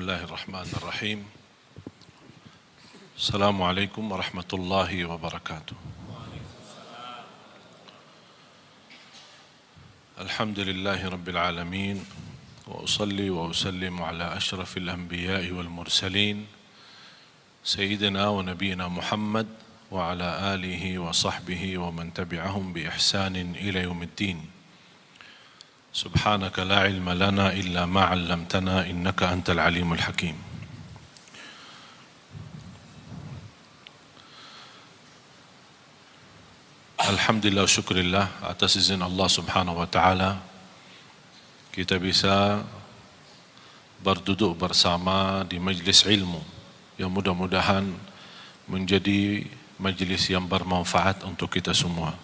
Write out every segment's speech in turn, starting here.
Bismillahirrahmanirrahim. Assalamualaikum warahmatullahi wabarakatuh. Alhamdulillahi rabbil alamin. Wa usalli wa usallimu ala ashrafil anbiya'i wal mursalin Sayyidina wa nabiyina Muhammad wa ala alihi wa sahbihi wa man tabi'ahum bi ihsanin ila yaumiddin. Subhanaka la ilma lana illa ma 'allamtana innaka antal alimul hakim. Alhamdulillah syukurillah atas izin Allah Subhanahu wa taala kita bisa berduduk bersama di majlis ilmu yang mudah-mudahan menjadi majlis yang bermanfaat untuk kita semua.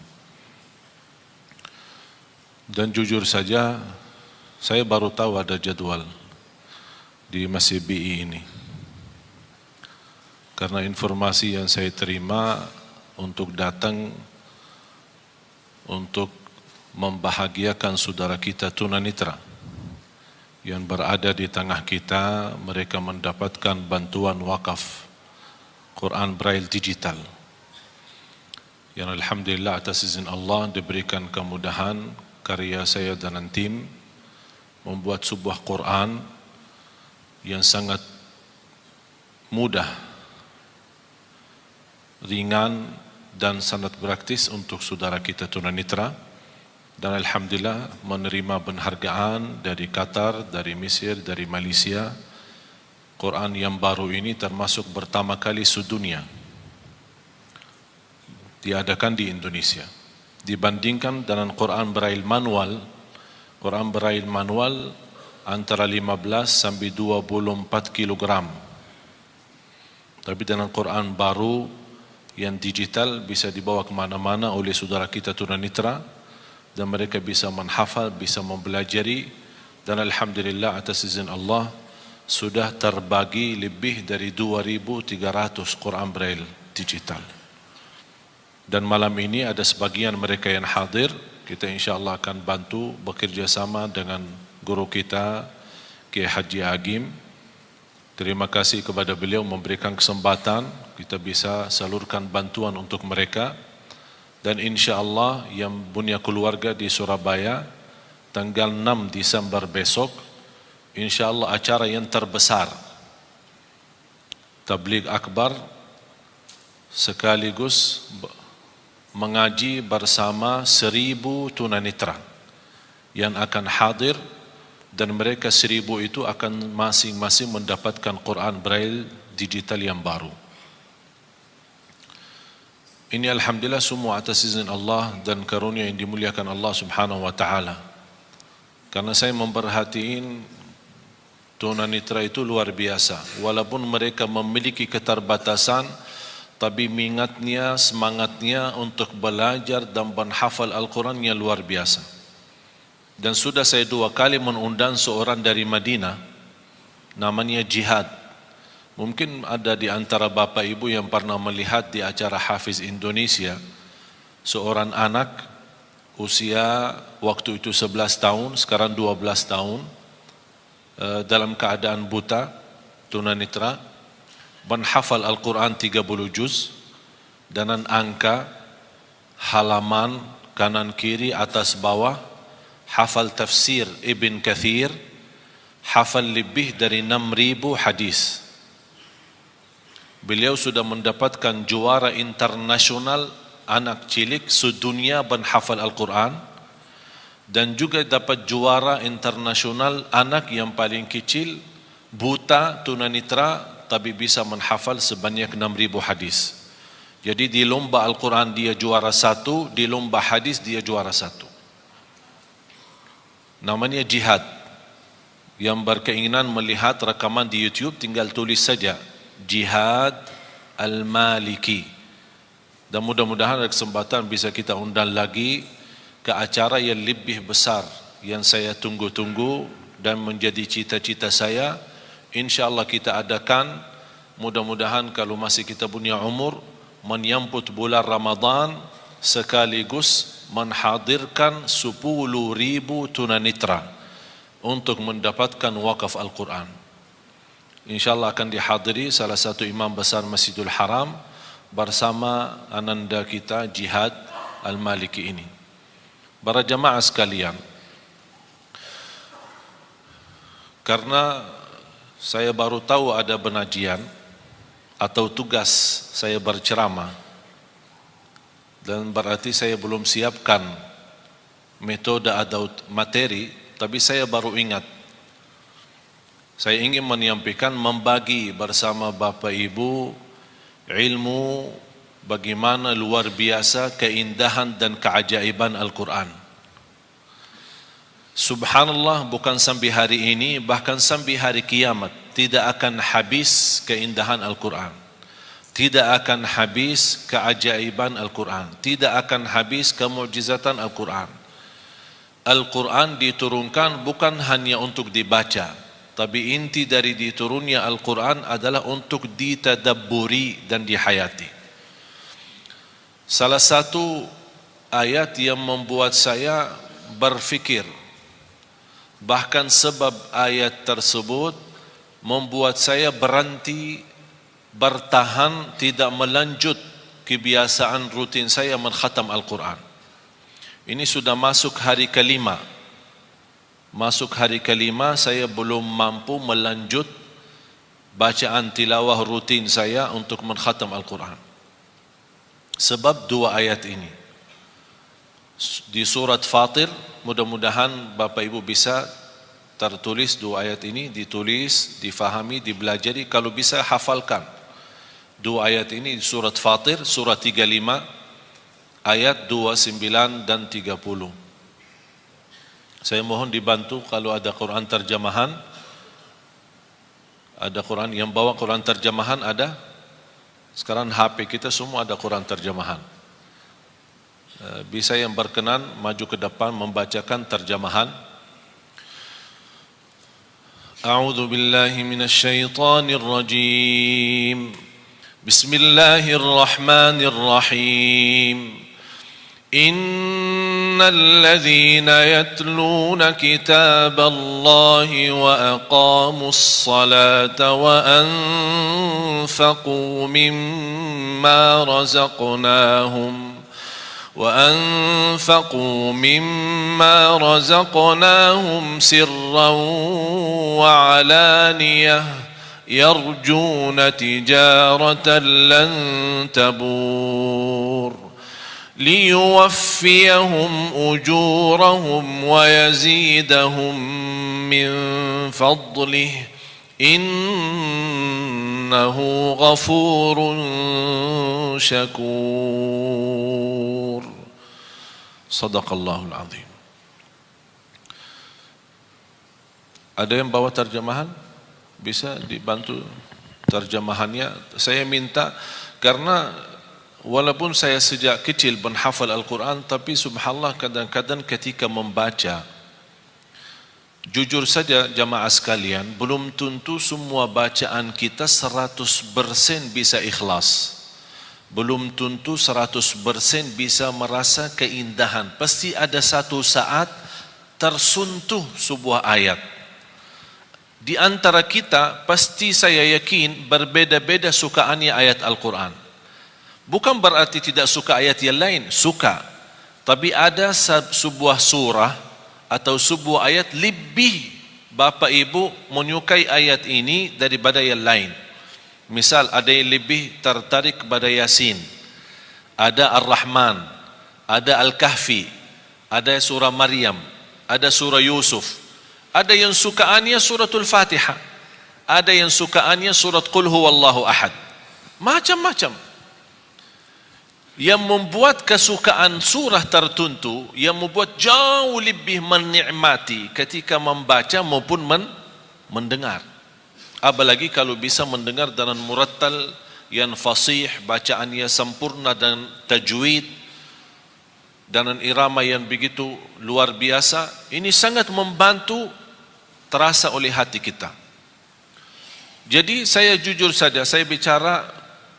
Dan jujur saja, saya baru tahu ada jadwal di Masjid BI ini. Karena informasi yang saya terima untuk datang untuk membahagiakan saudara kita tunanetra yang berada di tengah kita, mereka mendapatkan bantuan wakaf Quran Braille digital. Yang alhamdulillah atas izin Allah diberikan kemudahan karya saya dan tim membuat sebuah Quran yang sangat mudah, ringan dan sangat praktis untuk saudara kita tunanetra, dan alhamdulillah menerima penghargaan dari Qatar, dari Mesir, dari Malaysia. Quran yang baru ini termasuk pertama kali sedunia diadakan di Indonesia. Dibandingkan dengan Quran Braille manual, Quran Braille manual antara 15 sampai 24 kilogram. Tapi dengan Quran baru yang digital bisa dibawa kemana-mana oleh saudara kita tunanetra dan mereka bisa menghafal, bisa mempelajari, dan alhamdulillah atas izin Allah sudah terbagi lebih dari 2.300 Quran Braille digital. Dan malam ini ada sebagian mereka yang hadir, kita insyaAllah akan bantu bekerjasama dengan guru kita Kiai Haji Agim. Terima kasih kepada beliau memberikan kesempatan kita bisa salurkan bantuan untuk mereka. Dan insyaAllah yang punya keluarga di Surabaya tanggal 6 Desember besok, insyaAllah acara yang terbesar Tabligh Akbar sekaligus mengaji bersama 1.000 tunanetra yang akan hadir, dan mereka 1.000 itu akan masing-masing mendapatkan Quran Braille digital yang baru. Ini alhamdulillah semua atas izin Allah dan karunia yang dimuliakan Allah Subhanahu wa taala. Karena saya memperhatiin tunanetra itu luar biasa. Walaupun mereka memiliki keterbatasan, tapi minatnya, semangatnya untuk belajar dan menghafal Al-Qurannya luar biasa. Dan sudah saya 2 kali mengundang seorang dari Madinah, namanya Jihad. Mungkin ada di antara Bapak Ibu yang pernah melihat di acara Hafiz Indonesia, seorang anak usia waktu itu 11 tahun, sekarang 12 tahun, dalam keadaan buta, tunanetra, menghafal Al-Quran 30 juz, dengan angka, halaman, kanan kiri, atas bawah, hafal tafsir Ibn Kathir, hafal lebih dari 6.000 hadis. Beliau sudah mendapatkan juara internasional anak cilik sedunia menghafal Al-Quran, dan juga dapat juara internasional anak yang paling kecil, buta, tunanetra, tapi bisa menghafal sebanyak 6.000 hadis. Jadi di lomba Al-Quran dia juara 1, di lomba hadis dia juara 1. Namanya Jihad. Yang berkeinginan melihat rekaman di YouTube tinggal tulis saja Jihad Al-Maliki. Dan mudah-mudahan ada kesempatan bisa kita undang lagi ke acara yang lebih besar yang saya tunggu-tunggu dan menjadi cita-cita saya. InsyaAllah kita adakan, mudah-mudahan kalau masih kita punya umur, menyambut bulan Ramadan sekaligus menghadirkan 10.000 tunanetra untuk mendapatkan wakaf Al-Quran. InsyaAllah akan dihadiri salah satu imam besar Masjidul Haram bersama ananda kita Jihad Al-Maliki ini. Para jamaah sekalian, karena saya baru tahu ada penajian atau tugas saya berceramah, dan berarti saya belum siapkan metode atau materi, tapi saya baru ingat. Saya ingin menyampaikan, membagi bersama Bapak Ibu ilmu bagaimana luar biasa keindahan dan keajaiban Al-Quran. Subhanallah, bukan sampai hari ini, bahkan sampai hari kiamat tidak akan habis keindahan Al-Quran, tidak akan habis keajaiban Al-Quran, tidak akan habis kemukjizatan Al-Quran. Al-Quran diturunkan bukan hanya untuk dibaca, tapi inti dari diturunnya Al-Quran adalah untuk ditadabburi dan dihayati. Salah satu ayat yang membuat saya berfikir, bahkan sebab ayat tersebut membuat saya berhenti, bertahan, tidak melanjut kebiasaan rutin saya mengkhatam Al-Quran. Ini sudah masuk hari kelima. Masuk hari kelima, saya belum mampu melanjut bacaan tilawah rutin saya untuk mengkhatam Al-Quran. Sebab dua ayat ini. Di surat Fatir, mudah-mudahan Bapak Ibu bisa tertulis dua ayat ini, ditulis, difahami, dibelajari, kalau bisa hafalkan. Dua ayat ini di surat Fatir, surat 35, ayat 29 dan 30. Saya mohon dibantu kalau ada Quran terjemahan. Ada Quran yang bawa Quran terjemahan ada? Sekarang HP kita semua ada Quran terjemahan. Bisa yang berkenan maju ke depan membacakan terjemahan. A'udzu billahi minasy syaithanir rajim. Bismillahirrahmanirrahim. Innal ladzina yatluna kitaballahi wa aqamus salata wa anfaqu mimma razaqnahum وأنفقوا مما رزقناهم سرا وعلانية يرجون تجارة لن تبور ليوفيهم أجورهم ويزيدهم من فضله إنه غفور شكور صدق الله العظيم. Ada yang bawa terjemahan? Bisa dibantu terjemahannya? Saya minta, karena walaupun saya sejak kecil menghafal Al-Quran, tapi subhanallah kadang-kadang ketika membaca, jujur saja jamaah sekalian, belum tentu semua bacaan kita 100% bisa ikhlas. Belum tentu 100% bisa merasa keindahan. Pasti ada satu saat tersentuh sebuah ayat. Di antara kita pasti saya yakin berbeda-beda sukaannya ayat Al-Quran. Bukan berarti tidak suka ayat yang lain, suka. Tapi ada sebuah surah atau sebuah ayat lebih Bapak Ibu menyukai ayat ini daripada yang lain. Misal ada yang lebih tertarik kepada Yasin, ada Ar-Rahman, ada Al-Kahfi, ada surah Maryam, ada surah Yusuf. Ada yang sukaannya suratul Fatihah, ada yang sukaannya surat Qul Huwallahu Ahad. Macam-macam. Yang membuat kesukaan surah tertentu, yang membuat jauh lebih menikmati ketika membaca maupun mendengar. Apalagi kalau bisa mendengar dengan murattal yang fasih, bacaannya sempurna dan tajwid, dengan irama yang begitu luar biasa. Ini sangat membantu terasa oleh hati kita. Jadi saya jujur saja, saya bicara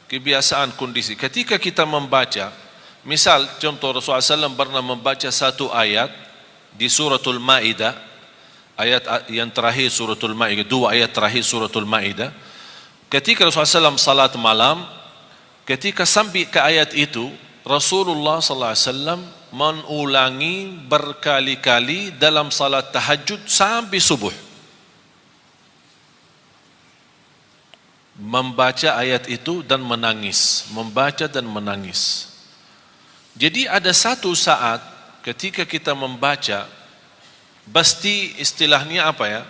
kebiasaan kondisi. Ketika kita membaca, misal contoh Rasulullah SAW pernah membaca satu ayat di suratul Maidah, ayat yang terakhir suratul Maidah, 2 ayat terakhir suratul Maidah, ketika Rasulullah SAW salat malam, ketika sampai ke ayat itu, Rasulullah SAW mengulangi berkali-kali dalam salat tahajud sampai subuh, membaca ayat itu dan menangis, membaca dan menangis. Jadi ada satu saat ketika kita membaca, pasti istilahnya apa ya,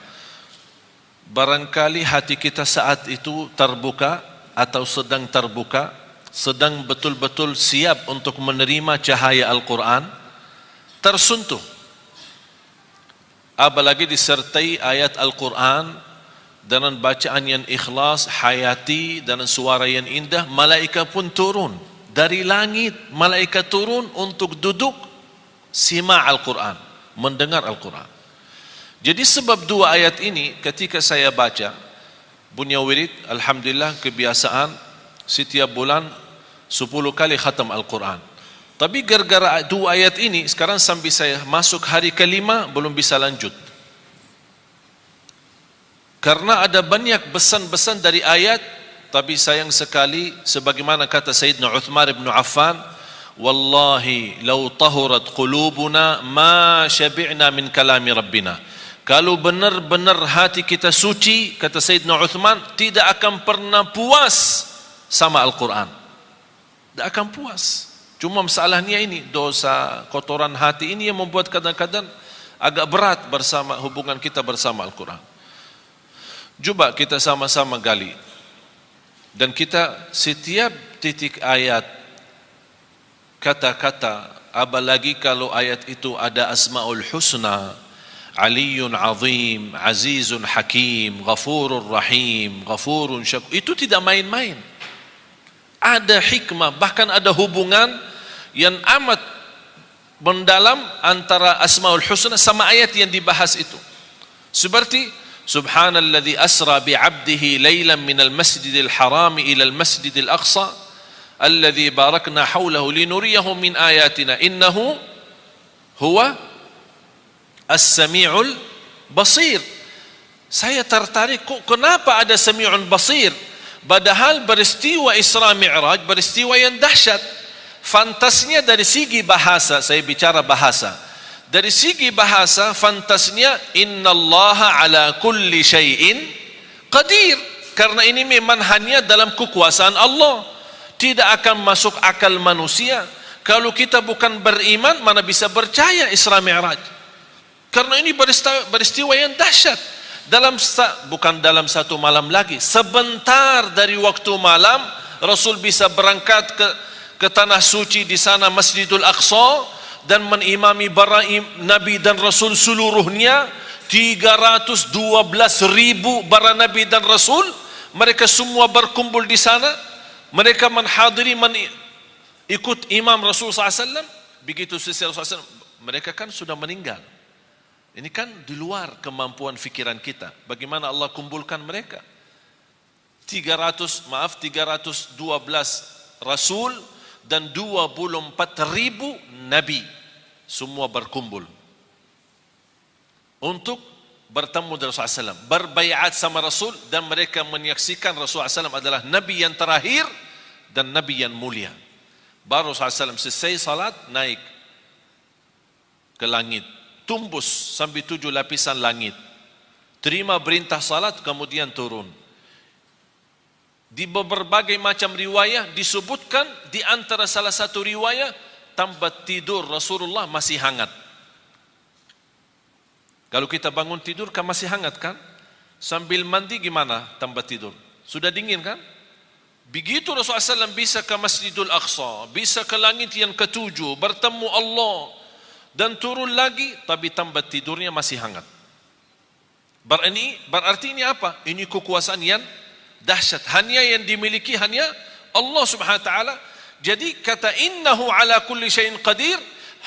barangkali hati kita saat itu terbuka atau sedang terbuka, sedang betul-betul siap untuk menerima cahaya Al-Quran, tersentuh, apalagi disertai ayat Al-Quran dengan bacaan yang ikhlas, hayati, dan suara yang indah. Malaikat pun turun dari langit, malaikat turun untuk duduk sima Al-Quran, mendengar Al-Quran. Jadi sebab 2 ayat ini ketika saya baca, punya wirid, alhamdulillah kebiasaan setiap bulan 10 kali khatam Al-Quran. Tapi gara-gara 2 ayat ini, sekarang sampai saya masuk hari ke-5 belum bisa lanjut. Karena ada banyak pesan-pesan dari ayat, tapi sayang sekali, sebagaimana kata Sayyidina Uthman bin Affan, wallahi law tahurat qulubuna ma syabi'na min kalami rabbina. Kalau benar-benar hati kita suci, kata Sayyidina Uthman, tidak akan pernah puas sama Al-Quran. Tidak akan puas. Cuma masalahnya ini, dosa, kotoran hati ini yang membuat kadang-kadang agak berat bersama hubungan kita bersama Al-Quran. Coba kita sama-sama gali. Dan kita setiap titik ayat, kata-kata, apalagi kalau ayat itu ada Asmaul Husna, Aliyun Azim, Azizun Hakim, Ghafurur Rahim, Ghafurun Syakur, itu tidak main-main. Ada hikmah, bahkan ada hubungan yang amat mendalam antara Asmaul Husna sama ayat yang dibahas itu. Seperti Subhanalladzi asra bi'abdihi laylan minal masjidil harami ilal masjidil aqsa alladzi barakna hawlahu linuriyahu min ayatina innahu huwa as-sami'ul basir. Saya tertarik, kok kenapa ada Sami'un Basir? Padahal peristiwa Isra Mi'raj peristiwa yang dahsyat. Fantasnya dari segi bahasa, saya bicara bahasa. Dari segi bahasa, fantasnya innallaha ala kulli syai'in qadir. Karena ini memang hanya dalam kekuasaan Allah, tidak akan masuk akal manusia. Kalau kita bukan beriman, mana bisa percaya Isra Mi'raj? Karena ini peristiwa yang dahsyat. Bukan dalam satu malam lagi, sebentar dari waktu malam Rasul bisa berangkat ke tanah suci di sana Masjidul Aqsa dan menimami para nabi dan rasul seluruhnya. 312.000 para nabi dan rasul, mereka semua berkumpul di sana. Mereka menghadiri, ikut imam Rasulullah SAW. Begitu selesai Rasulullah SAW, mereka kan sudah meninggal. Ini kan di luar kemampuan fikiran kita. Bagaimana Allah kumpulkan mereka? 312 rasul dan 24.000 nabi semua berkumpul untuk bertemu dengan Rasulullah SAW, berbaiat sama Rasul, dan mereka menyaksikan Rasulullah SAW adalah nabi yang terakhir dan nabi yang mulia. Baru Rasulullah SAW selesai salat, naik ke langit, tumbus sampai 7 lapisan langit, terima perintah salat, kemudian turun. Di berbagai macam riwayah disebutkan, di antara salah satu riwayah, tempat tidur Rasulullah masih hangat. Kalau kita bangun tidur kan masih hangat kan? Sambil mandi gimana tempat tidur? Sudah dingin kan? Begitu Rasulullah SAW bisa ke Masjidul Aqsa, bisa ke langit yang ke-7, bertemu Allah, dan turun lagi, tapi tempat tidurnya masih hangat. Berarti ini apa? Ini kekuasaan yang dahsyat, hanya yang dimiliki hanya Allah Subhanahu wa taala. Jadi kata innahu ala kulli syai'in qadir,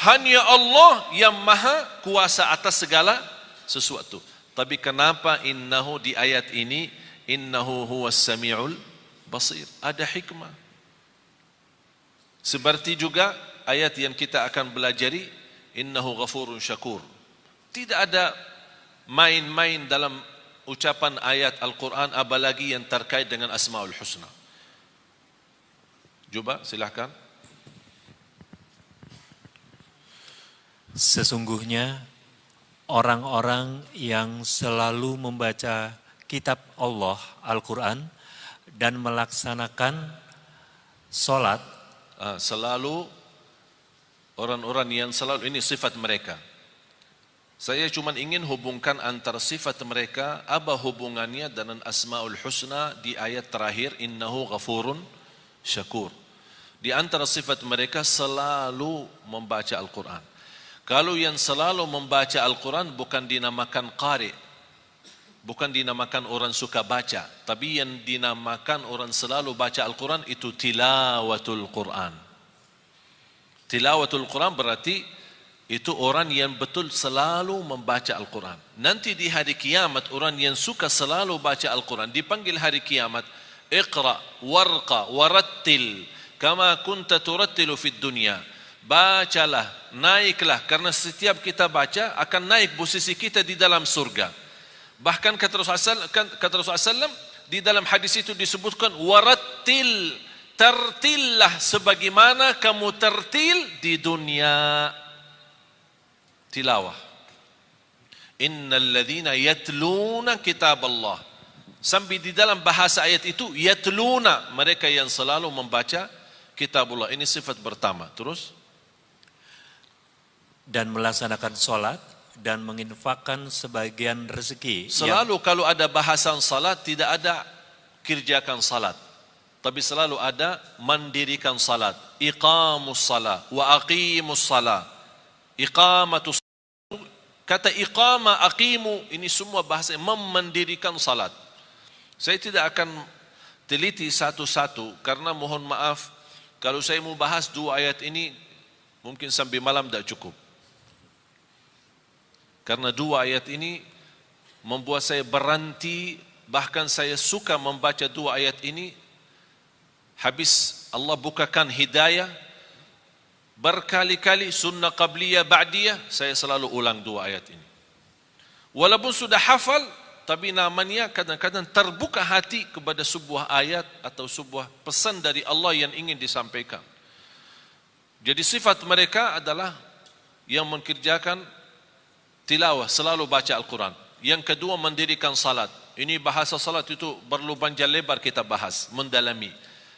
hanya Allah yang maha kuasa atas segala sesuatu. Tapi kenapa innahu di ayat ini, innahu huwas sami'ul basir? Ada hikmah. Seperti juga ayat yang kita akan belajari, innahu ghafurun syakur. Tidak ada main-main dalam ucapan ayat Al-Quran, apalagi yang terkait dengan Asmaul Husna. Coba silahkan. Sesungguhnya orang-orang yang selalu membaca kitab Allah, Al-Quran, dan melaksanakan sholat. Selalu, orang-orang yang selalu, ini sifat mereka. Saya cuma ingin hubungkan antara sifat mereka, apa hubungannya dengan Asmaul Husna di ayat terakhir, innahu ghafurun syakur. Di antara sifat mereka selalu membaca Al-Quran. Kalau yang selalu membaca Al-Quran bukan dinamakan qari, bukan dinamakan orang suka baca, tapi yang dinamakan orang selalu baca Al-Quran itu tilawatul Quran. Tilawatul Quran berarti itu orang yang betul selalu membaca Al-Quran. Nanti di hari kiamat orang yang suka selalu baca Al-Quran dipanggil hari kiamat, iqra warqa warattil kama kunta turattilu fid dunya. Bacalah, naiklah, karena setiap kita baca akan naik posisi kita di dalam surga. Bahkan kata Rasulullah SAW, di dalam hadis itu disebutkan warattil, tertillah sebagaimana kamu tertil di dunia. Tilawah. Innal ladzina yatluna kitab Allah. Sampai di dalam bahasa ayat itu yatluna, mereka yang selalu membaca kitabullah. Ini sifat pertama. Terus dan melaksanakan sholat dan menginfakkan sebagian rezeki. Selalu kalau ada bahasan salat tidak ada kerjakan salat, tapi selalu ada mendirikan salat. Iqamus salat wa aqimus salat. Iqamatus, kata iqama, aqimu, ini semua bahasa mendirikan salat. Saya tidak akan teliti satu-satu karena mohon maaf kalau saya mau bahas dua ayat ini mungkin sampai malam tidak cukup. Karena dua ayat ini membuat saya berhenti, bahkan saya suka membaca dua ayat ini. Habis Allah bukakan hidayah, berkali-kali sunnah qabliyah ba'diyah, saya selalu ulang dua ayat ini. Walaupun sudah hafal, tapi namanya kadang-kadang terbuka hati kepada sebuah ayat atau sebuah pesan dari Allah yang ingin disampaikan. Jadi sifat mereka adalah yang mengerjakan tilawah, selalu baca Al-Quran. Yang kedua mendirikan salat. Ini bahasa salat itu perlu panjang lebar kita bahas, mendalami.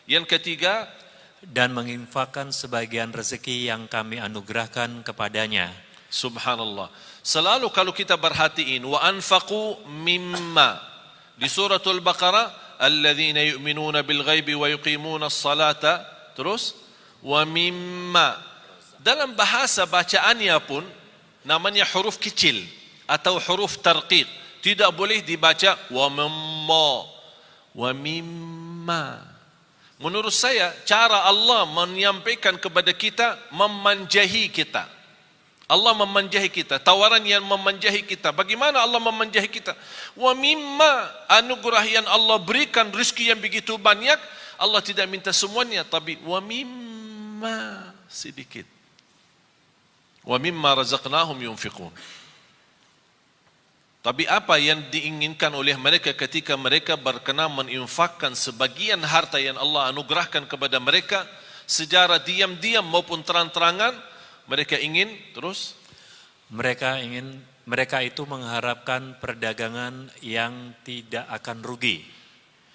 Yang ketiga, dan menginfakkan sebagian rezeki yang kami anugerahkan kepadanya. Subhanallah. Selalu kalau kita perhatiin, wa anfaqu mimma. Di suratul Baqarah, alladzina yu'minuna bil ghaibi wa yuqimuna as-salata. Terus, wa mimma. Dalam bahasa bacaannya pun namanya huruf kecil atau huruf tarqiq, tidak boleh dibaca wa mimma, wa mimma. Menurut saya cara Allah menyampaikan kepada kita memanjahi kita. Allah memanjahi kita, tawaran yang memanjahi kita. Bagaimana Allah memanjahi kita? Wa mimma, anugerah yang Allah berikan, rezeki yang begitu banyak, Allah tidak minta semuanya, tapi wa mimma, sedikit. Wa mimma razaqnahum yunfiqun. Tapi apa yang diinginkan oleh mereka ketika mereka berkenan menginfakkan sebagian harta yang Allah anugerahkan kepada mereka secara diam-diam maupun terang-terangan, mereka ingin terus? Mereka itu mengharapkan perdagangan yang tidak akan rugi.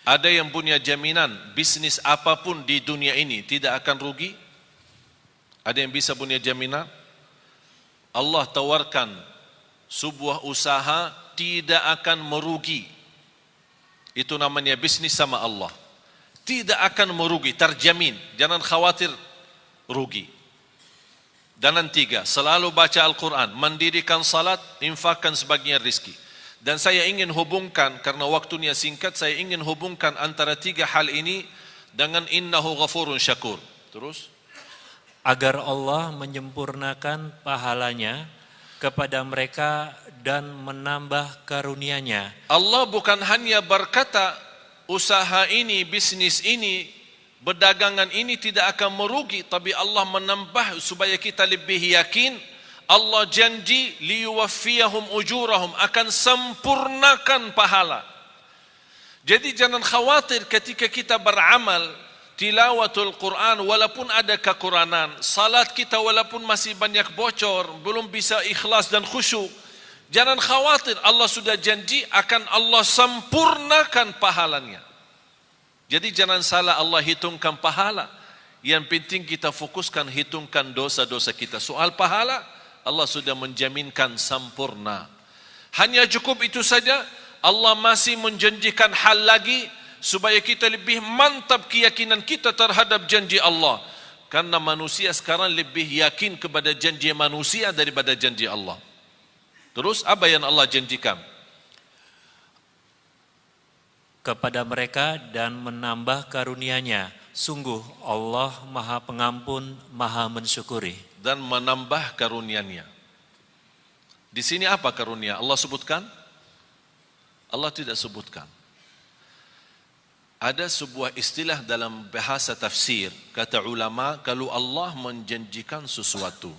Ada yang punya jaminan bisnis apapun di dunia ini tidak akan rugi? Ada yang bisa punya jaminan? Allah tawarkan sebuah usaha tidak akan merugi. Itu namanya bisnis sama Allah. Tidak akan merugi, terjamin. Jangan khawatir rugi. Dan yang tiga, selalu baca Al-Quran, mendirikan salat, infakkan sebagian rizki. Dan saya ingin hubungkan, karena waktunya singkat, saya ingin hubungkan antara tiga hal ini dengan innahu ghafurun syakur. Terus? Agar Allah menyempurnakan pahalanya kepada mereka dan menambah karunia-Nya. Allah bukan hanya berkata usaha ini, bisnis ini, perdagangan ini tidak akan merugi, tapi Allah menambah supaya kita lebih yakin Allah janji liyuwaffiyahum ujurahum, akan sempurnakan pahala. Jadi jangan khawatir ketika kita beramal tilawatul Quran walaupun ada kekurangan, salat kita walaupun masih banyak bocor, belum bisa ikhlas dan khusyuk. Jangan khawatir, Allah sudah janji akan Allah sempurnakan pahalanya. Jadi jangan salah Allah hitungkan pahala. Yang penting kita fokuskan hitungkan dosa-dosa kita. Soal pahala, Allah sudah menjaminkan sempurna. Hanya cukup itu saja. Allah masih menjanjikan hal lagi supaya kita lebih mantap keyakinan kita terhadap janji Allah. Karena manusia sekarang lebih yakin kepada janji manusia daripada janji Allah. Terus apa yang Allah janjikan? Kepada mereka dan menambah karunia-Nya. Sungguh Allah Maha Pengampun, Maha Mensyukuri. Dan menambah karunia-Nya. Di sini apa karunia? Allah sebutkan? Allah tidak sebutkan. Ada sebuah istilah dalam bahasa tafsir, kata ulama, kalau Allah menjanjikan sesuatu,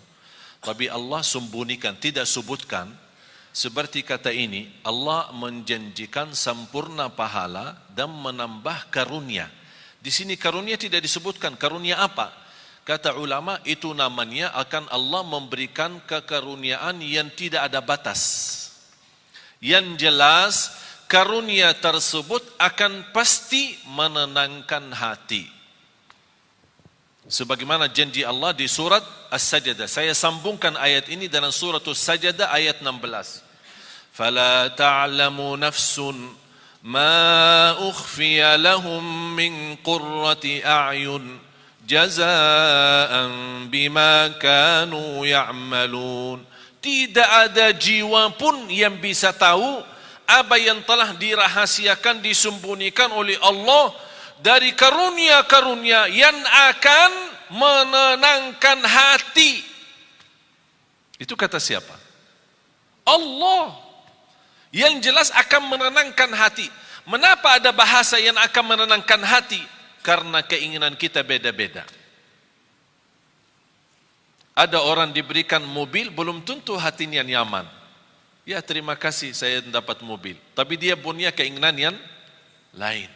tapi Allah sembunyikan, tidak sebutkan, seperti kata ini, Allah menjanjikan sempurna pahala dan menambah karunia. Di sini karunia tidak disebutkan. Karunia apa? Kata ulama, itu namanya akan Allah memberikan kekaruniaan yang tidak ada batas. Yang jelas, karunia tersebut akan pasti menenangkan hati. Sebagaimana janji Allah di surat As-Sajdah. Saya sambungkan ayat ini dalam surat As-Sajdah ayat 16. Fala ta'lamu nafsun ma ukhfiya lahum min qurrati a'yun jazaan bima kanu ya'malun. Tidak ada jiwa pun yang bisa tahu apa yang telah dirahasiakan, disembunyikan oleh Allah dari karunia-karunia yang akan menenangkan hati. Itu kata siapa? Allah. Yang jelas akan menenangkan hati. Mengapa ada bahasa yang akan menenangkan hati? Karena keinginan kita beda-beda. Ada orang diberikan mobil, belum tentu hatinya nyaman. Ya, terima kasih saya dapat mobil. Tapi dia punya keinginan yang lain.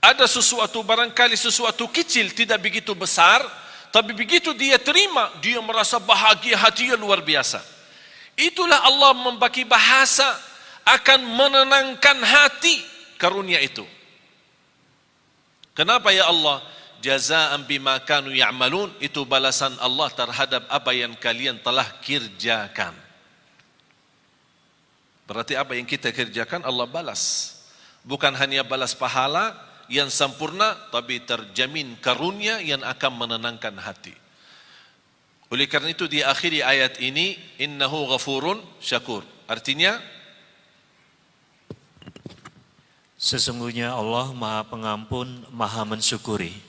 Ada sesuatu, barangkali sesuatu kecil, tidak begitu besar, tapi begitu dia terima, dia merasa bahagia, hatinya luar biasa. Itulah Allah membagi bahasa akan menenangkan hati karunia itu. Kenapa ya Allah? Jazaan bima kanu ya'malun, itu balasan Allah terhadap apa yang kalian telah kerjakan. Berarti apa yang kita kerjakan Allah balas. Bukan hanya balas pahala yang sempurna, tapi terjamin karunia yang akan menenangkan hati. Oleh karena itu di akhir ayat ini, innahu ghafurun syakur. Artinya, sesungguhnya Allah Maha Pengampun, Maha Mensyukuri.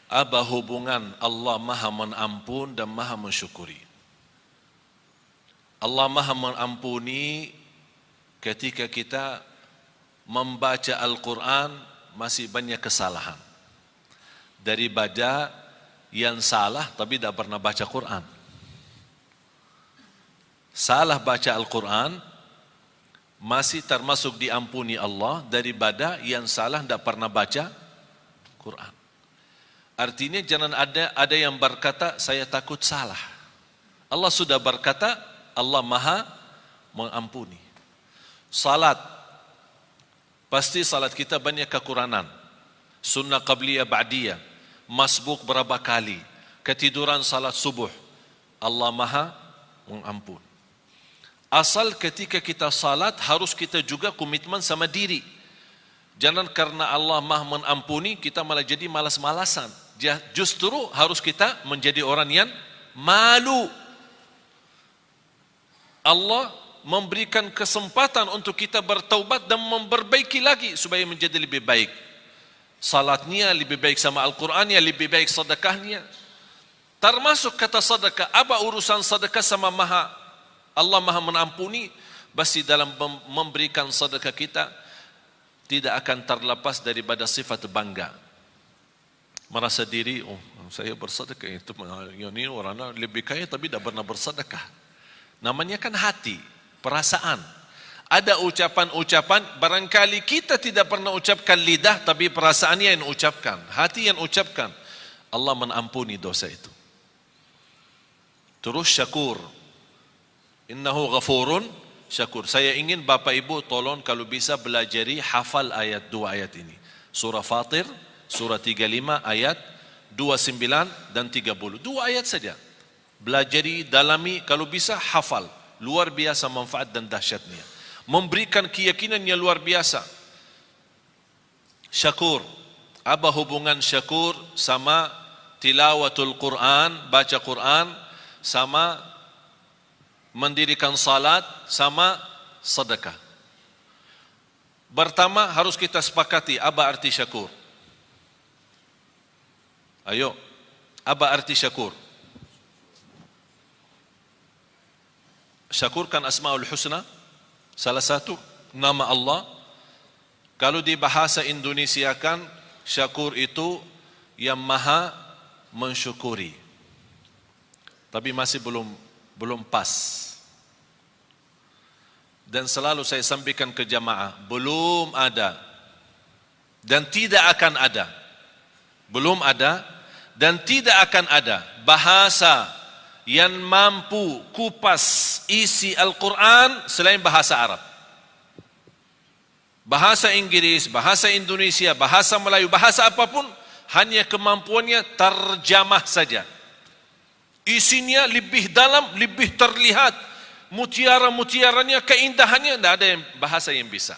Apa hubungan Allah Maha Mengampun dan Maha Mensyukuri? Allah Maha Mengampuni ketika kita membaca Al-Quran masih banyak kesalahan. Daripada yang salah tapi tidak pernah baca Quran. Salah baca Al-Quran masih termasuk diampuni Allah daripada yang salah tidak pernah baca Quran. Artinya jangan ada yang berkata saya takut salah. Allah sudah berkata Allah Maha mengampuni. Salat, pasti salat kita banyak kekurangan. Sunnah qabliyah ba'diyah, masbuk berapa kali, ketiduran salat subuh, Allah Maha mengampun. Asal ketika kita salat harus kita juga komitmen sama diri. Jangan karena Allah Maha mengampuni kita malah jadi malas-malasan. Justru harus kita menjadi orang yang malu. Allah memberikan kesempatan untuk kita bertaubat dan memperbaiki lagi supaya menjadi lebih baik. Salatnya lebih baik sama Al-Qurannya, lebih baik sedekahnya. Termasuk kata sedekah, apa urusan sedekah sama Allah Maha mengampuni? Pasti dalam memberikan sedekah kita tidak akan terlepas daripada sifat bangga. Merasa diri, saya bersedekah itu, ini orang lebih kaya tapi tidak pernah bersedekah. Namanya kan hati, perasaan. Ada ucapan-ucapan, barangkali kita tidak pernah ucapkan lidah, tapi perasaannya yang ucapkan, hati yang ucapkan. Allah menampuni dosa itu. Terus syakur. Innahu ghafurun syakur. Saya ingin Bapak Ibu tolong kalau bisa belajari hafal ayat 2 ayat ini. Surah Fatir, surah 35 ayat 29 dan 30. 2 ayat saja. Belajari, dalami, kalau bisa hafal. Luar biasa manfaat dan dahsyatnya. Memberikan keyakinan yang luar biasa. Syakur. Apa hubungan syakur sama tilawatul Quran, baca Quran, sama mendirikan salat, sama sedekah? Pertama harus kita sepakati apa arti syakur. Ayo, apa arti syakur? Syakur kan Asmaul Husna, salah satu nama Allah. Kalau di bahasa Indonesia kan syakur itu yang maha mensyukuri. Tapi masih belum pas. Dan selalu saya sampaikan ke jamaah, belum ada dan tidak akan ada. Belum ada dan tidak akan ada bahasa yang mampu kupas isi Al-Quran selain bahasa Arab. Bahasa Inggris, bahasa Indonesia, bahasa Melayu, bahasa apapun, hanya kemampuannya terjemah saja. Isinya lebih dalam, lebih terlihat, mutiara-mutiaranya, keindahannya, tidak ada bahasa yang bisa.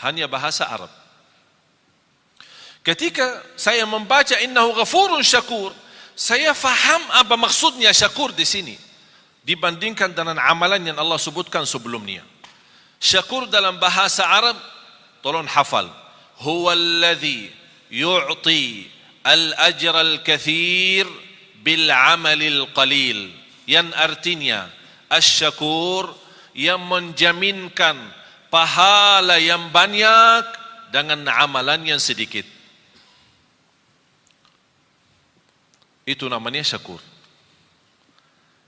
Hanya bahasa Arab. Ketika saya membaca innahu ghafurun syakur, saya faham apa maksudnya syakur di sini dibandingkan dengan amalan yang Allah sebutkan sebelumnya. Syakur dalam bahasa Arab, tolong hafal. Huwallazi yu'ti al-ajra al-kathir bil amalil qalil. Yang artinya asy-syakur yang menjaminkan pahala yang banyak dengan amalan yang sedikit. Itu namanya syakur.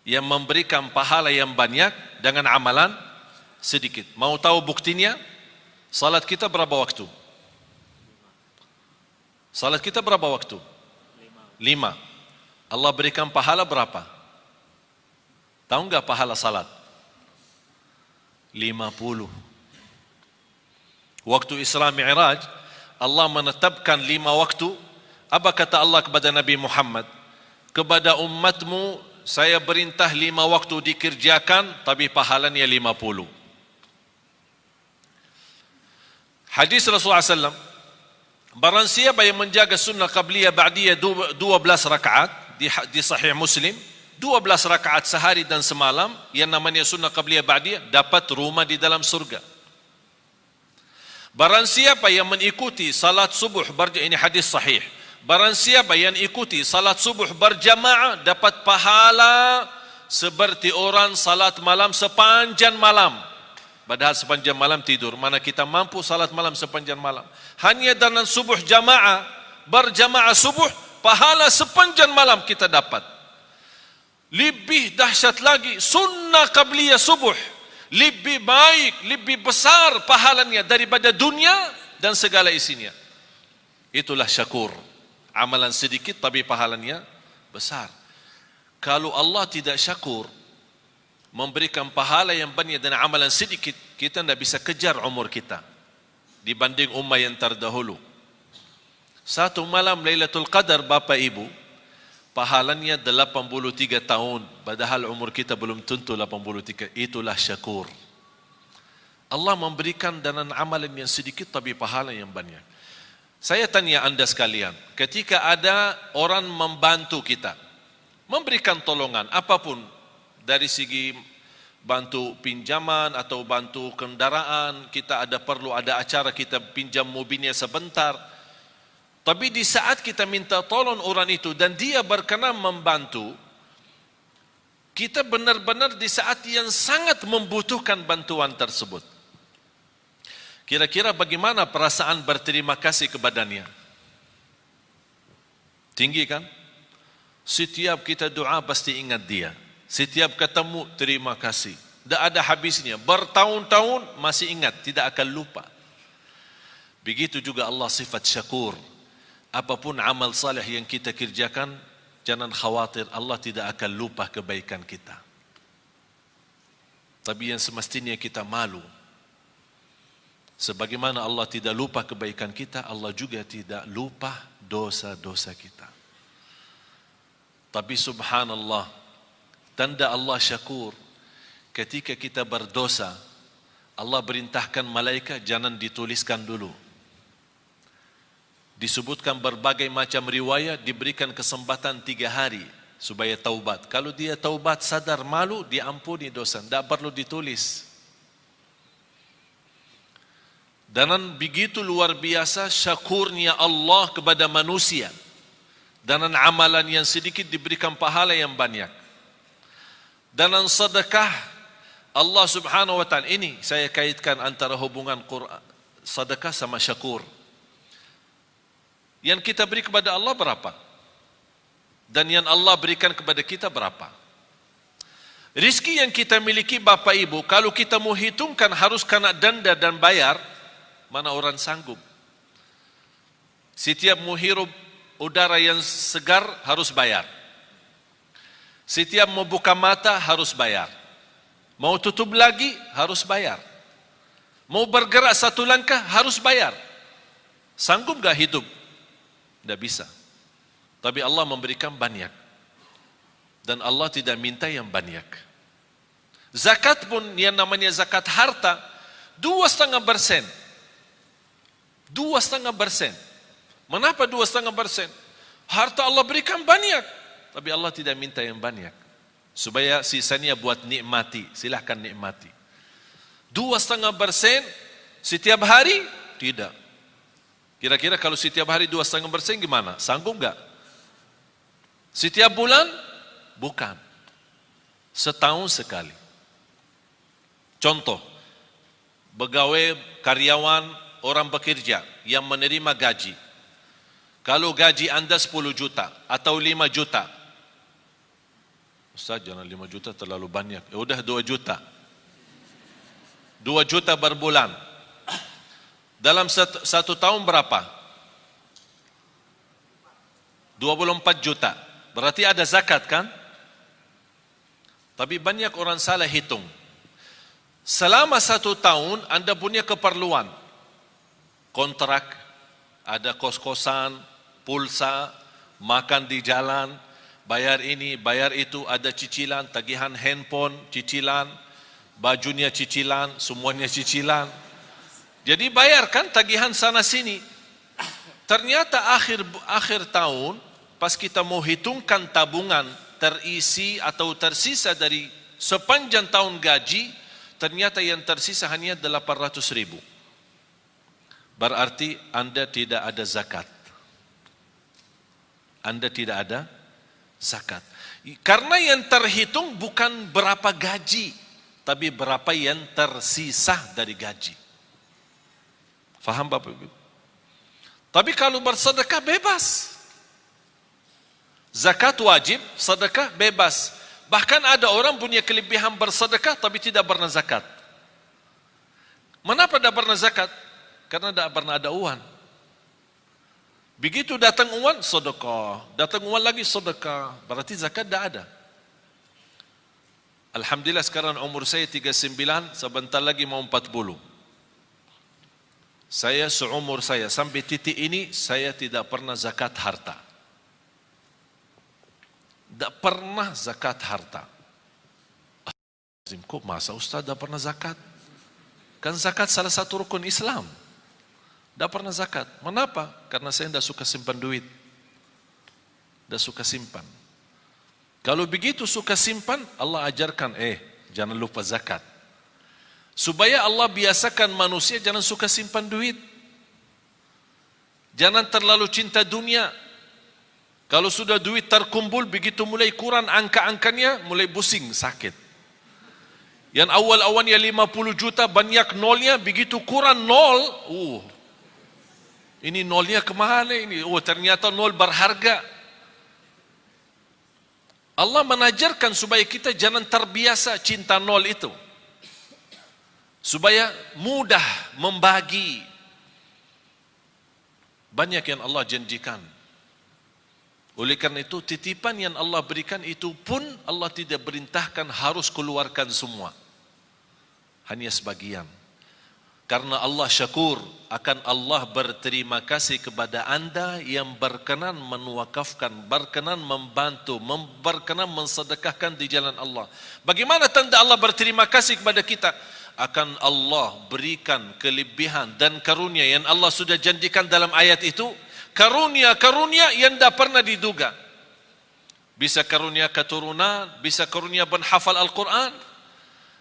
Yang memberikan pahala yang banyak dengan amalan sedikit. Mau tahu buktinya? Salat kita berapa waktu? Salat kita berapa waktu? 5. Allah berikan pahala berapa? Tahu enggak pahala salat? 50. Waktu Isra Mi'raj, Allah menetapkan 5 waktu. Apa kata Allah kepada Nabi Muhammad? Kepada umatmu saya perintah 5 waktu dikerjakan, tapi pahalanya 50. Hadis Rasulullah SAW, barang siapa yang menjaga sunnah qabliyah ba'diyah 12 rakaat di Sahih Muslim, 12 rakaat sehari dan semalam, yang namanya sunnah qabliyah ba'diyah, dapat rumah di dalam surga. Barang siapa yang mengikuti salat subuh, ini hadis sahih, barang siapa yang ikuti salat subuh berjamaah dapat pahala seperti orang salat malam sepanjang malam. Padahal sepanjang malam tidur. Mana kita mampu salat malam sepanjang malam. Hanya dengan subuh jamaah, berjamaah subuh, pahala sepanjang malam kita dapat. Lebih dahsyat lagi, sunnah qabliyah subuh. Lebih baik, lebih besar pahalanya daripada dunia dan segala isinya. Itulah syakur. Amalan sedikit tapi pahalanya besar. Kalau Allah tidak syakur, memberikan pahala yang banyak dan amalan sedikit, kita tidak bisa kejar umur kita dibanding umat yang terdahulu. Satu malam Lailatul Qadar, Bapak Ibu, pahalanya 83 tahun, padahal umur kita belum tentu 83. Itulah syakur. Allah memberikan dengan amalan yang sedikit tapi pahala yang banyak. Saya tanya anda sekalian, ketika ada orang membantu kita, memberikan tolongan apapun, dari segi bantu pinjaman atau bantu kendaraan, kita ada perlu ada acara kita pinjam mobilnya sebentar, tapi di saat kita minta tolong orang itu dan dia berkenan membantu, kita benar-benar di saat yang sangat membutuhkan bantuan tersebut. Kira-kira bagaimana perasaan berterima kasih kepadanya? Tinggi kan? Setiap kita doa pasti ingat dia. Setiap ketemu terima kasih. Tidak ada habisnya. Bertahun-tahun masih ingat, tidak akan lupa. Begitu juga Allah sifat syakur. Apapun amal saleh yang kita kerjakan, jangan khawatir Allah tidak akan lupa kebaikan kita. Tapi yang semestinya kita malu. Sebagaimana Allah tidak lupa kebaikan kita, Allah juga tidak lupa dosa-dosa kita. Tapi subhanallah, tanda Allah syakur, ketika kita berdosa, Allah perintahkan malaikat jangan dituliskan dulu. Disebutkan berbagai macam riwayat, diberikan kesempatan 3 hari supaya taubat. Kalau dia taubat sadar malu, diampuni dosa, tidak perlu ditulis. Dan begitu luar biasa syakurnya Allah kepada manusia. Dan amalan yang sedikit diberikan pahala yang banyak. Dan sedekah Allah subhanahu wa ta'ala, ini saya kaitkan antara hubungan Quran, sedekah sama syakur. Yang kita beri kepada Allah berapa? Dan yang Allah berikan kepada kita berapa? Rizki yang kita miliki Bapak Ibu, kalau kita mau hitungkan harus kena denda dan bayar, mana orang sanggup? Setiap mau hirup udara yang segar harus bayar. Setiap mau buka mata harus bayar. Mau tutup lagi harus bayar. Mau bergerak satu langkah harus bayar. Sanggup gak hidup? Tidak bisa. Tapi Allah memberikan banyak. Dan Allah tidak minta yang banyak. Zakat pun yang namanya zakat harta 2,5%. 2,5%. Mengapa 2,5%? Harta Allah berikan banyak, tapi Allah tidak minta yang banyak. Supaya sisanya buat nikmati, silahkan nikmati. 2,5% setiap hari? Tidak. Kira-kira kalau setiap hari 2,5% gimana? Sanggup enggak? Setiap bulan? Bukan. Setahun sekali. Contoh, pegawai, karyawan, orang bekerja yang menerima gaji. Kalau gaji Anda 10 juta atau 5 juta. Ustaz, jangan 5 juta terlalu banyak. Ya udah 2 juta. 2 juta berbulan. Dalam satu tahun berapa? 24 juta. Berarti ada zakat kan? Tapi banyak orang salah hitung. Selama 1 tahun Anda punya keperluan. Kontrak, ada kos-kosan, pulsa, makan di jalan, bayar ini, bayar itu, ada cicilan, tagihan handphone, cicilan, bajunya cicilan, semuanya cicilan. Jadi bayarkan tagihan sana sini. Ternyata akhir tahun, pas kita mau hitungkan tabungan terisi atau tersisa dari sepanjang tahun gaji, ternyata yang tersisa hanya 800.000. Berarti Anda tidak ada zakat. Anda tidak ada zakat. Karena yang terhitung bukan berapa gaji, tapi berapa yang tersisa dari gaji. Faham Bapak Ibu? Tapi kalau bersedekah bebas. Zakat wajib, sedekah bebas. Bahkan ada orang punya kelebihan bersedekah tapi tidak pernah zakat. Mengapa tidak pernah zakat? Karena tidak pernah ada uang. Begitu datang uang, sedekah. Datang uang lagi, sedekah. Berarti zakat tidak ada. Alhamdulillah sekarang umur saya 39, sebentar lagi mau 40. Saya seumur saya, sampai titik ini, saya tidak pernah zakat harta. Tidak pernah zakat harta. Kok masa Ustaz tidak pernah zakat? Kan zakat salah satu rukun Islam. Tidak pernah zakat. Mengapa? Karena saya tidak suka simpan duit. Tidak suka simpan. Kalau begitu suka simpan, Allah ajarkan, jangan lupa zakat. Supaya Allah biasakan manusia jangan suka simpan duit. Jangan terlalu cinta dunia. Kalau sudah duit terkumpul, begitu mulai kurang angka-angkanya, mulai pusing, sakit. Yang awal-awalnya 50 juta, banyak nolnya, begitu kurang nol, ini nolnya kemana ini? Ternyata nol berharga. Allah menajarkan supaya kita jangan terbiasa cinta nol itu. Supaya mudah membagi. Banyak yang Allah janjikan. Oleh karena itu, titipan yang Allah berikan itu pun Allah tidak perintahkan harus keluarkan semua. Hanya sebagian. Karena Allah syakur, akan Allah berterima kasih kepada anda yang berkenan menwakafkan, berkenan membantu, berkenan mensedekahkan di jalan Allah. Bagaimana tanda Allah berterima kasih kepada kita? Akan Allah berikan kelebihan dan karunia yang Allah sudah janjikan dalam ayat itu. Karunia-karunia yang tidak pernah diduga. Bisa karunia keturunan, bisa karunia menghafal Al-Quran.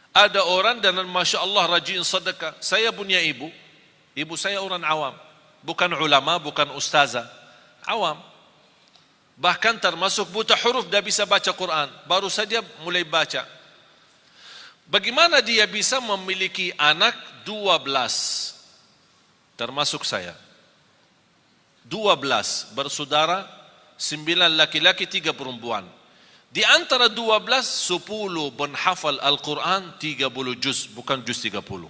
Ada orang dan Masya Allah rajin sedekah. Saya punya ibu saya orang awam. Bukan ulama, bukan ustazah. Awam. Bahkan termasuk buta huruf, dah bisa baca Quran. Baru saja mulai baca. Bagaimana dia bisa memiliki anak 12? Termasuk saya. 12 bersaudara, 9 laki-laki, 3 perempuan. Di antara 12, 10 menghafal Al-Quran 30 juz, bukan juz 30.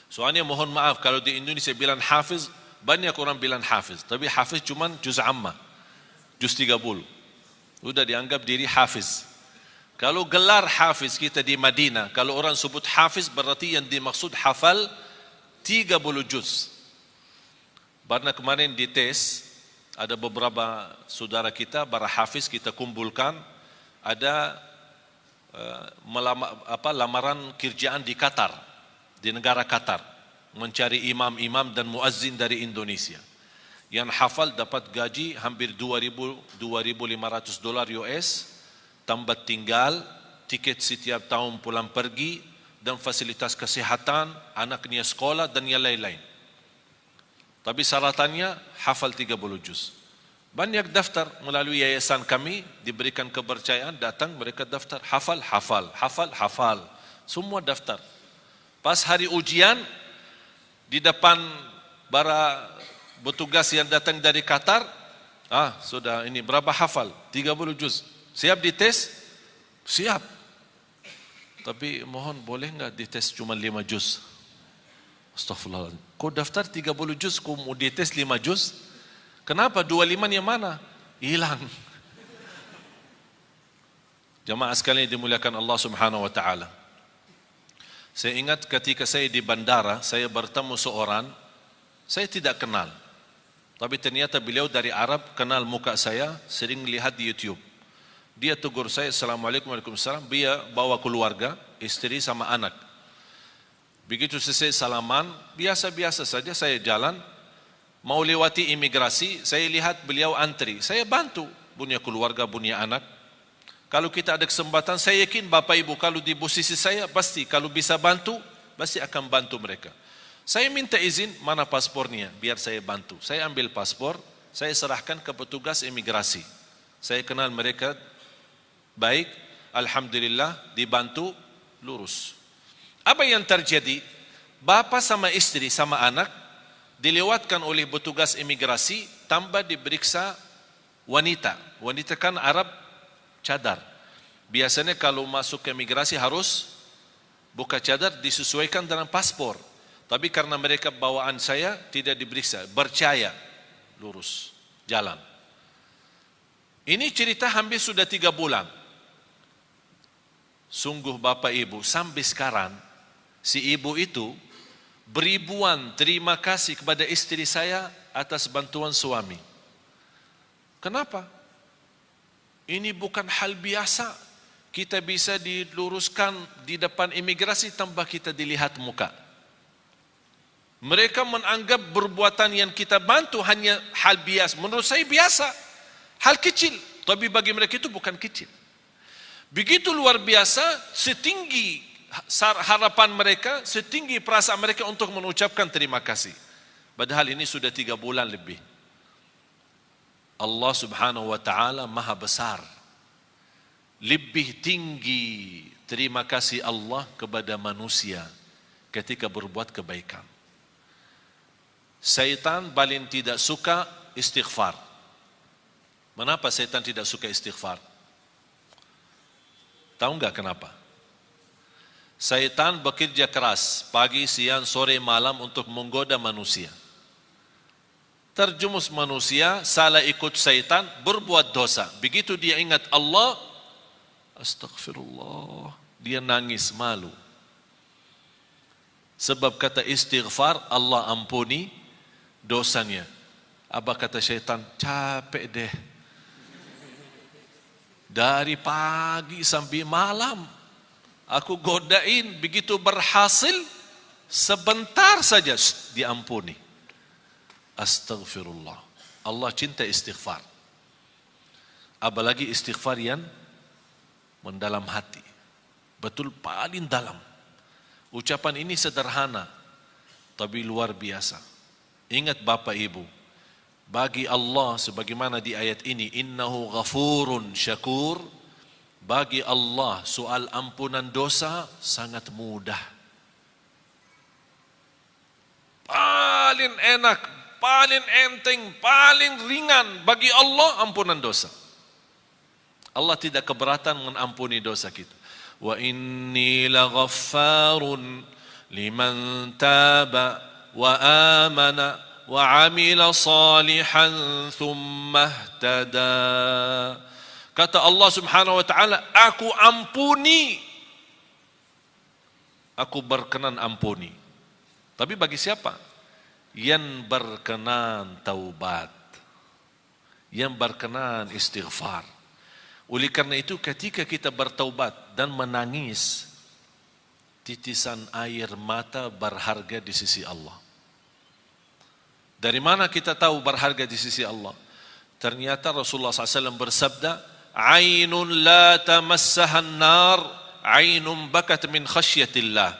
Soalnya mohon maaf, kalau di Indonesia bilang hafiz, banyak orang bilang hafiz. Tapi hafiz cuma juz amma, juz 30. Sudah dianggap diri hafiz. Kalau gelar hafiz kita di Madinah, kalau orang sebut hafiz berarti yang dimaksud hafal 30 juz. Karena kemarin dites, ada beberapa saudara kita, para hafiz kita kumpulkan, ada lamaran kerjaan di Qatar, di negara Qatar, mencari imam-imam dan muazzin dari Indonesia. Yang hafal dapat gaji hampir 2.500 dolar US, tambah tinggal, tiket setiap tahun pulang pergi, dan fasilitas kesehatan, anaknya sekolah dan yang lain-lain. Tapi syaratannya hafal 30 juz. Banyak daftar melalui yayasan kami, diberikan kepercayaan, datang mereka daftar, hafal. Semua daftar. Pas hari ujian, di depan para petugas yang datang dari Qatar, sudah ini berapa hafal? 30 juz. Siap dites? Siap. Tapi mohon boleh enggak dites cuma 5 juz? Astaghfirullah. Kau daftar 30 juz, kau mau dites 5 juz? Kenapa? 25 yang mana? Hilang. Jamaah sekalian dimuliakan Allah Subhanahu wa taala. Saya ingat ketika saya di bandara, saya bertemu seorang, saya tidak kenal. Tapi ternyata beliau dari Arab, kenal muka saya, sering lihat di YouTube. Dia tegur saya, Assalamualaikum warahmatullahi wabarakatuh. Dia bawa keluarga, istri sama anak. Begitu selesai salaman, biasa-biasa saja saya jalan, mau lewati imigrasi, saya lihat beliau antri. Saya bantu, punya keluarga, punya anak. Kalau kita ada kesempatan, saya yakin Bapak Ibu kalau di posisi saya, pasti kalau bisa bantu, pasti akan bantu mereka. Saya minta izin, mana paspornya, biar saya bantu. Saya ambil paspor, saya serahkan ke petugas imigrasi. Saya kenal mereka baik, alhamdulillah, dibantu, lurus. Apa yang terjadi? Bapa sama istri sama anak dilewatkan oleh petugas imigrasi, tambah diperiksa wanita. Wanita kan Arab cadar. Biasanya kalau masuk ke imigrasi harus buka cadar, disesuaikan dengan paspor. Tapi karena mereka bawaan saya tidak diperiksa, percaya, lurus, jalan. Ini cerita hampir sudah 3 bulan. Sungguh Bapak Ibu, sampai sekarang si ibu itu beribuan terima kasih kepada istri saya atas bantuan suami. Kenapa? Ini bukan hal biasa. Kita bisa diluruskan di depan imigrasi tanpa kita dilihat muka. Mereka menganggap perbuatan yang kita bantu hanya hal biasa. Menurut saya biasa, hal kecil. Tapi bagi mereka itu bukan kecil. Begitu luar biasa, setinggi harapan mereka, setinggi perasaan mereka untuk mengucapkan terima kasih. Padahal ini sudah 3 bulan lebih. Allah Subhanahu wa taala Maha besar. Lebih tinggi terima kasih Allah kepada manusia ketika berbuat kebaikan. Syaitan paling tidak suka istighfar. Mengapa setan tidak suka istighfar? Tahu enggak kenapa? Setan bekerja keras pagi, siang, sore, malam untuk menggoda manusia. Terjumus manusia, salah ikut setan, berbuat dosa. Begitu dia ingat Allah, astagfirullah, dia nangis malu. Sebab kata istighfar, Allah ampuni dosanya. Apa kata syaitan? Capek deh. Dari pagi sampai malam, aku godain, begitu berhasil, sebentar saja, diampuni. Astagfirullah. Allah cinta istighfar. Apalagi istighfar yang mendalam hati. Betul paling dalam. Ucapan ini sederhana, tapi luar biasa. Ingat Bapak Ibu, bagi Allah sebagaimana di ayat ini, innahu ghafurun syakur, bagi Allah soal ampunan dosa sangat mudah. Paling enak, paling enteng, paling ringan bagi Allah ampunan dosa. Allah tidak keberatan mengampuni dosa kita. Wa inni laghaffarun liman taba wa amana wa amila salihan thumma ihtada. Kata Allah Subhanahu wa taala, aku ampuni, aku berkenan ampuni. Tapi bagi siapa? Yang berkenan taubat, yang berkenan istighfar. Oleh karena itu ketika kita bertaubat dan menangis, titisan air mata berharga di sisi Allah. Dari mana kita tahu berharga di sisi Allah? Ternyata Rasulullah SAW bersabda, ainun la tamassahan nar, ainun bakat min khasyatillah.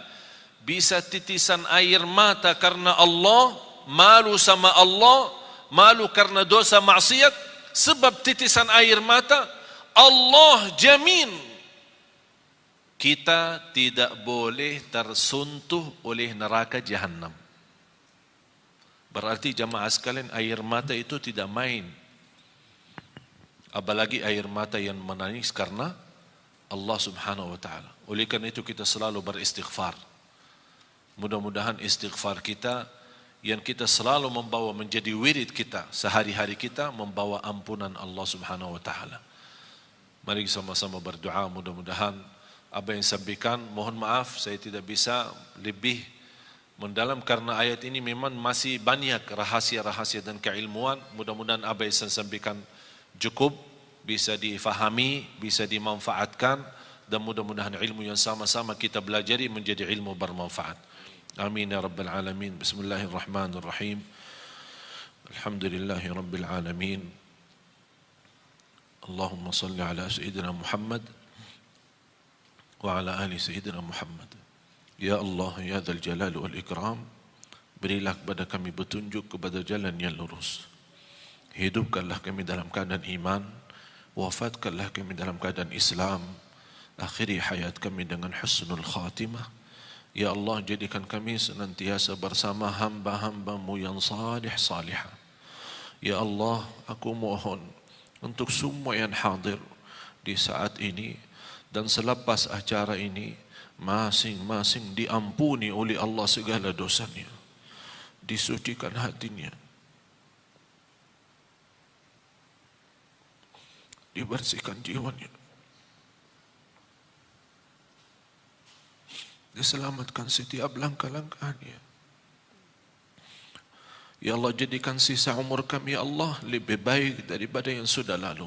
Bisa titisan air mata karena Allah, malu sama Allah, malu karena dosa maksiat, sebab titisan air mata, Allah jamin kita tidak boleh tersentuh oleh neraka Jahannam. Berarti jamaah sekalian, air mata itu tidak main. Apalagi air mata yang menangis karena Allah Subhanahu wa taala. Oleh karena itu kita selalu beristighfar. Mudah-mudahan istighfar kita yang kita selalu membawa menjadi wirid kita sehari-hari kita, membawa ampunan Allah Subhanahu wa taala. Mari sama-sama berdoa, mudah-mudahan apa yang sampaikan, mohon maaf saya tidak bisa lebih mendalam karena ayat ini memang masih banyak rahasia-rahasia dan keilmuan. Mudah-mudahan apa yang saya sampaikan cukup bisa difahami, bisa dimanfaatkan, dan mudah-mudahan ilmu yang sama-sama kita belajari menjadi ilmu bermanfaat. Amin ya rabbal alamin. Bismillahirrahmanirrahim. Alhamdulillahi rabbil alamin. Allahumma salli ala Sayyidina Muhammad wa ala ali Sayyidina Muhammad. Ya Allah, ya Dzal Jalal wal Ikram, berilah kepada kami petunjuk kepada jalan yang lurus. Hidupkanlah kami dalam keadaan iman, wafatkanlah kami dalam keadaan Islam, akhiri hayat kami dengan husnul khatimah. Ya Allah, jadikan kami senantiasa bersama hamba-hamba-Mu yang salih salihah. Ya Allah, aku mohon untuk semua yang hadir di saat ini dan selepas acara ini, masing-masing diampuni oleh Allah segala dosanya, disucikan hatinya, dibersihkan jiwanya, diselamatkan setiap langkah-langkahnya. Ya Allah, jadikan sisa umur kami ya Allah lebih baik daripada yang sudah lalu.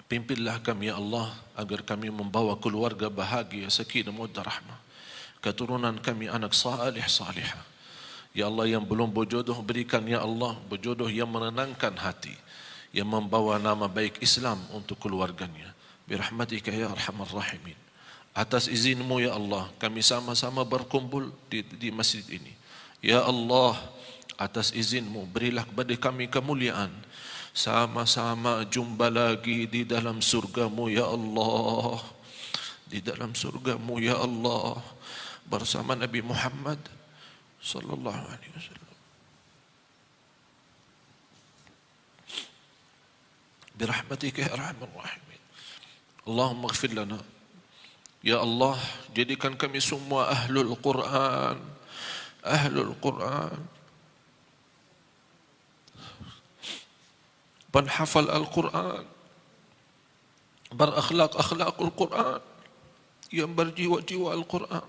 Pimpinlah kami ya Allah agar kami membawa keluarga bahagia, sakinah, mawaddah, rahmah. Keturunan kami anak salih salihah. Ya Allah, yang belum berjodoh berikan ya Allah berjodoh yang menenangkan hati, yang membawa nama baik Islam untuk keluarganya. Birahmatika ya arhamar rahimin. Atas izin-Mu ya Allah, kami sama-sama berkumpul di masjid ini. Ya Allah, atas izin-Mu berilah kepada kami kemuliaan, sama-sama jumpa lagi di dalam surga-Mu ya Allah, di dalam surga-Mu ya Allah, bersama Nabi Muhammad sallallahu alaihi wasallam. برحمتك يا أرحم الراحمين. اللهم اغفر لنا ya Allah, jadikan kami semua ahlul Quran, penghafal Al-Quran, berakhlak-akhlakul Quran, yang berjiwa-jiwa Al-Quran,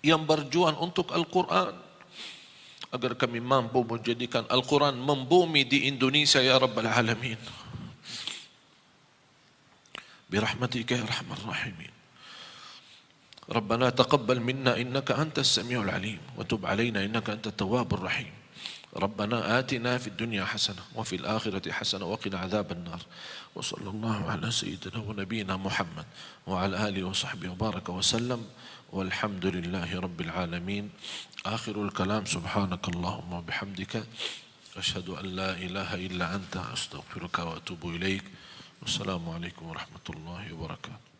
yang berjuang untuk Al-Quran, agar kami mampu menjadikan Al-Quran membumi di Indonesia ya Rabbal Alamin. Birahmatika ya Arhamar Rahimin. Rabbana taqabbal minna innaka antas samiul alim wa tub alaina innaka antat tawwabur rahim. ربنا آتنا في الدنيا حسنة وفي الآخرة حسنة وقنا عذاب النار وصلى الله على سيدنا ونبينا محمد وعلى آله وصحبه وبارك وسلم والحمد لله رب العالمين. آخر الكلام سبحانك اللهم وبحمدك أشهد أن لا إله إلا أنت أستغفرك وأتوب إليك. والسلام عليكم ورحمة الله وبركاته.